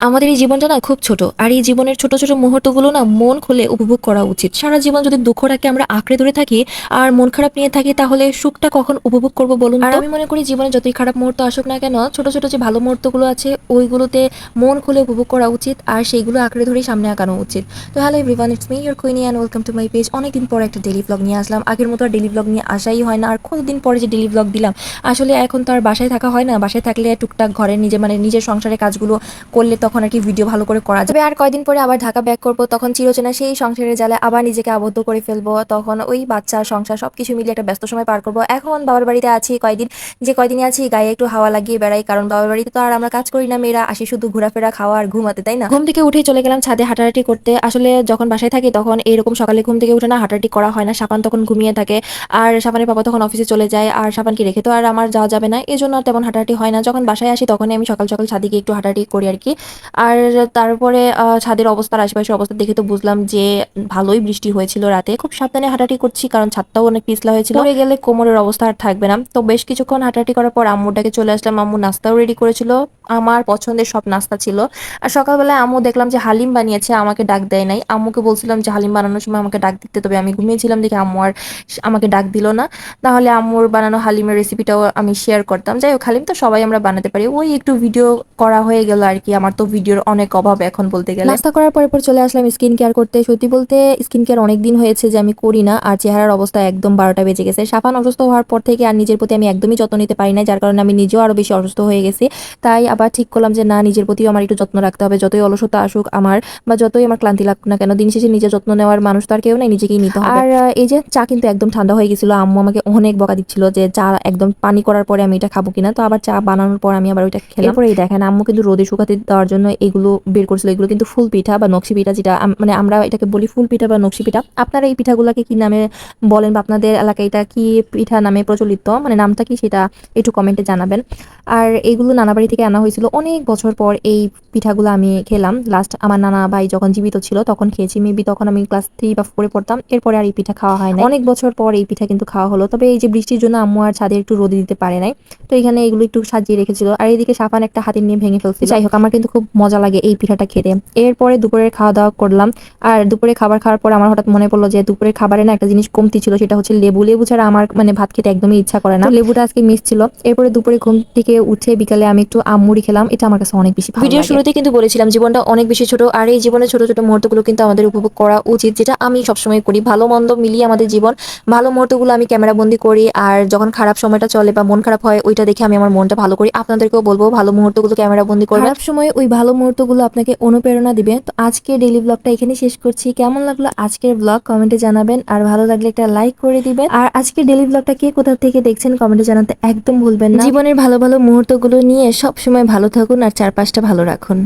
আমাদের এই জীবনটা না খুব ছোট। আর এই জীবনের ছোট, ছোট মুহূর্তগুলো না মন খুলে উপভোগ করা উচিত। সারা জীবন যদি দুঃখটাকে আমরা আঁকড়ে ধরে থাকি আর মন খারাপ নিয়ে থাকি তাহলে সুখটা কখন উপভোগ করব বলুন তো? আর আমি মনে করি জীবনে যতই খারাপ মুহূর্ত আসুক না কেন, ছোট, ছোট যে ভালো মুহূর্তগুলো আছে ওইগুলোতে মন খুলে উপভোগ করা উচিত আর সেইগুলো আঁকড়ে ধরেই সামনে আগানো উচিত। তো hello everyone, it's me your Queenie and welcome to my page. অনেকদিন পর একটা ডেইলি ব্লগ নিয়ে আসলাম। আগের মতো আর ডেইলি ব্লগ নিয়ে আসাই হয় না। আর কতদিন পরে যে ডেইলি ব্লগ দিলাম। আসলে এখন তো আর বাসায় থাকা হয় না। বাসায় থাকলে টুকটাক ঘরের নিজের সংসারের কাজগুলো করলে তখন আর কি ভিডিও ভালো করে করা যাবে। আর কয়দিন পরে আবার ঢাকা ব্যাক করব, তখন চিরচেনা সেই সংসারের জালে আবার নিজেকে আবদ্ধ করে ফেলবো। তখন ওই বাচ্চা সংসার সবকিছু মিলিয়ে একটা ব্যস্ত সময় পার করবো। এখন বাবার বাড়িতে আছি কয়দিন, যে কয়দিনই আছি গায়ে একটু হাওয়া লাগিয়ে বেড়াই, কারণ বাবার বাড়িতে তো আর আমরা কাজ করি না, মেয়েরা আসি শুধু ঘোরাফেরা, খাওয়া আর ঘুমাতে, তাই না? ঘুম থেকে উঠেই চলে গেলাম ছাদে হাঁটাহাঁটি করতে। আসলে যখন বাসায় থাকি তখন এরকম সকালে ঘুম থেকে উঠে না হাঁটাহাঁটি করা হয় না। সাপান তখন ঘুমিয়ে থাকে আর সাপানের বাবা তখন অফিসে চলে যায়, আর সাপানকে রেখে তো আর আমার যাওয়া যাবে না, এই জন্য তেমন হাঁটাহাঁটি হয় না। যখন বাসায় আসি তখনই আমি সকাল সকাল ছাদে গিয়ে একটু হাঁটাহাঁটি করি আর কি। আর তারপরে ছাদের অবস্থার আশেপাশের অবস্থা দেখে তো বুঝলাম যে ভালোই বৃষ্টি হয়েছিল রাতে। খুব সাবধানে হাঁটাহাঁটি করছি কারণ ছাদটাও অনেক পিছলা হয়েছিল, পড়ে গেলে কোমরের অবস্থা আর থাকবে না। তো বেশ কিছুক্ষণ হাঁটাহাঁটি করার পর আম্মুর ডাকে চলে আসলাম। আম্মু নাস্তাও রেডি করেছিল, আমার পছন্দের সব নাস্তা ছিল। আর সকালবেলায় আম্মু দেখলাম যে হালিম বানিয়েছে, আমাকে ডাক দেয় নাই। আম্মুকে বলছিলাম যে হালিম বানানোর সময় আমাকে ডাক দিতে, তবে আমি ঘুমিয়েছিলাম দেখে আম্মু আর আমাকে ডাক দিল না। তাহলে আম্মুর বানানো হালিমের রেসিপিটাও আমি শেয়ার করতাম। যাই হোক, হালিম তো সবাই আমরা বানাতে পারি, ওই একটু ভিডিও করা হয়ে গেল আর কি। আমার তো ভিডিওর অনেক অভাব এখন বলতে গেলে। নাস্তা করার পর চলে আসলাম স্কিন কেয়ার করতে। সত্যি বলতে স্কিন কেয়ার অনেক দিন হয়েছে যে আমি করি না, আর চেহারার অবস্থা একদম 12টা বেজে গেছে। সাফান অসুস্থ হওয়ার পর থেকে আর নিজের প্রতি আমি একদমই যত্ন নিতে পারি না, যার কারণে আমি নিজেও আরো বেশি অসুস্থ হয়ে গেছি। তাই আবার ঠিক করলাম যে না, নিজের প্রতিও আমার একটু যত্ন রাখতে হবে। যতই অলসতা আসুক আমার বা যতই আমার ক্লান্তি লাগুক না কেন, দিন শেষে নিজের যত্ন নেওয়ার মানুষ তো আর কেউ নাই, নিজেকেই নিতে হবে। আর এই যে চা কিন্তু একদম ঠান্ডা হয়ে গেছিল। আম্মু আমাকে অনেক বকা দিচ্ছিল যে চা একদম পানি করার পরে আমি এটা খাবো কিনা। তো আবার চা বানানোর পর আমি আবার ওইটা খেলাম। এরপরে এই দেখেন আম্মু কিন্তু রোদে শুকাতে দেওয়ার জন্য এগুলো বের করছিল। এগুলো কিন্তু ফুল পিঠা বা নকশি পিঠা, যেটা মানে আমরা এটাকে বলি ফুল পিঠা বা নকশি পিঠা। আপনারা এই পিঠাগুলোকে কি নামে বলেন বা আপনাদের এলাকায় এটা কি পিঠা নামে প্রচলিত, মানে নামটা কি সেটা একটু কমেন্টে জানাবেন। আর এইগুলো নানা বাড়ি থেকে আনা হয়েছিল অনেক বছর পর। এই পিঠাগুলো আমি খেলাম লাস্ট আমার নানা ভাই যখন জীবিত ছিল তখন খেয়েছি। মেবি তখন আমি ক্লাস 3 বা 4 পড়তাম। এরপরে আর এই পিঠা খাওয়া হয় না। অনেক বছর পর এই পিঠা কিন্তু খাওয়া হলো। তবে এই যে বৃষ্টির জন্য আম্মু আর ছাদে একটু রোদে দিতে পারে নাই, তো এখানে এগুলো একটু সাজিয়ে রেখেছিল। আর এইদিকে সাফান একটা হাতে নিয়ে ভেঙে ফেলছিল। যাই হোক, আমার কিন্তু খুব মজা লাগে এই পিঠাটা খেতে। এরপরে দুপুরের খাওয়া দাওয়া করলাম। আর দুপুরে খাবার খাওয়ার পর আমার হঠাৎ মনে পড়লো যে দুপুরের খাবারে না একটা জিনিস কমতি ছিল, সেটা হচ্ছে লেবু। লেবু ছাড়া আমার মানে ভাত খেতে একদমই ইচ্ছা করে না, তো লেবুটা আজকে মিস ছিল। এরপরে দুপুরে ঘুম থেকে উঠে বিকালে আমি একটু আমমুড়ি খেলাম, এটা আমার কাছে অনেক বেশি ভালো লাগে। ভিডিওর শুরুতে কিন্তু বলেছিলাম জীবনটা অনেক বেশি ছোট, আর এই জীবনের ছোট ছোট মুহূর্তগুলো কিন্তু আমাদের উপভোগ করা উচিত, যেটা আমি সবসময় করি। ভালো মন্দ মিলিয়ে আমাদের জীবন, ভালো মুহূর্তগুলো আমি ক্যামেরা বন্দি করি, আর যখন খারাপ সময়টা চলে বা মন খারাপ হয় ওইটা দেখে আমি আমার মনটা ভালো করি। আপনাদেরকেও বলবো ভালো মুহূর্তগুলো ক্যামেরা বন্দি করবেন। খারাপ সময় ওই ভালো মুহূর্তগুলো আপনাকে অনুপ্রেরণা দিবে। তো আজকে ডেইলি ব্লগটা এখানে শেষ করছি। কেমন লাগলো আজকের ব্লগ কমেন্টে জানাবেন, আর ভালো লাগলে একটা লাইক করে দিবেন। আর আজকের ডেইলি ব্লগটা কে কোথা থেকে দেখছেন কমেন্টে জানাতে একদম ভুলবেন না। জীবনের ভালো ভালো মুহূর্তগুলো নিয়ে সব সময় ভালো থাকুন আর চারপাশটা ভালো রাখুন।